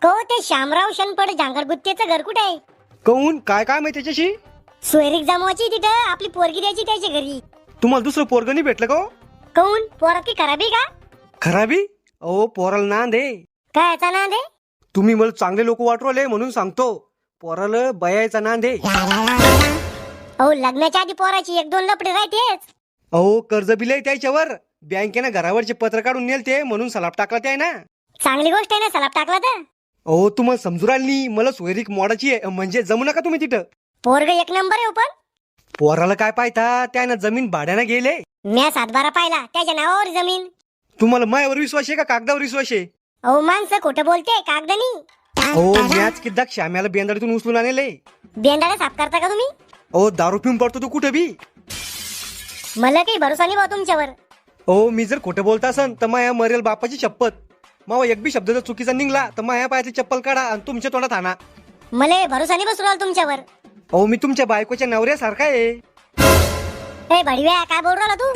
को ते शामराव शनपड जांगरगुत्तेचं घर कुठे आहे? कहून काय काय माहिती त्याच्याशी? सोयरीक जमवायची तिथं आपली पोरगी द्यायची त्याच्या घरी. तुम्हाला दुसरं पोरगं नाही भेटलं का हो? कहून पोरात की खराबी का? खराबी? अहो पोराला नांद आहे. काय याचा नांद आहे? तुम्ही मला चांगले लोक वाटवले म्हणून सांगतो. पोराला बयाचा नांद आहे. अहो लग्नाच्या आधी पोराची एक दोन लपडे राहतेच. अहो कर्ज बिल आहे त्याच्यावर. बँकेनं घरावरचे पत्र काढून नेलते म्हणून सलाप टाकला ते ना. चांगली गोष्ट आहे ना सलाप टाकला तर. अहो तुम्हाला समजू राहिली नाही. मला सोयरीक मोडाची आहे म्हणजे जमू नका तुम्ही तिथं. पोरग एक नंबर आहे पण. पोराला काय पाहता त्यानं जमीन भाड्यानं गेले. म्या 7-12 पाहिला त्याच्या नावावर जमीन. तुम्हाला मायावर विश्वास आहे का कागदावर विश्वास आहे? अहो माणसं खोटं बोलते कागदनी. अहो मॅच किद्दा श्याम्याला बेंदाडीतून उचलून आणले. बेंदाडा साफ करता का तुम्ही? अहो दारू पिऊन पडतो तू कुठे बी. मला काही भरोसा नाही बा तुमच्यावर. अहो मी जर खोटं बोलता असन तर माया मरेल बापाची शपथ. मावा एक बी शब्द जर चुकीचा निघला तर माया पायाची चप्पल काढा आणि तुमच्या तोंडात आणा. मला भरोसा नाही बसू राहिला तुमच्यावर. अहो मी तुमच्या बायकोच्या नवऱ्यासारखा आहे. ए भडव्या काय बोल राहिला तू?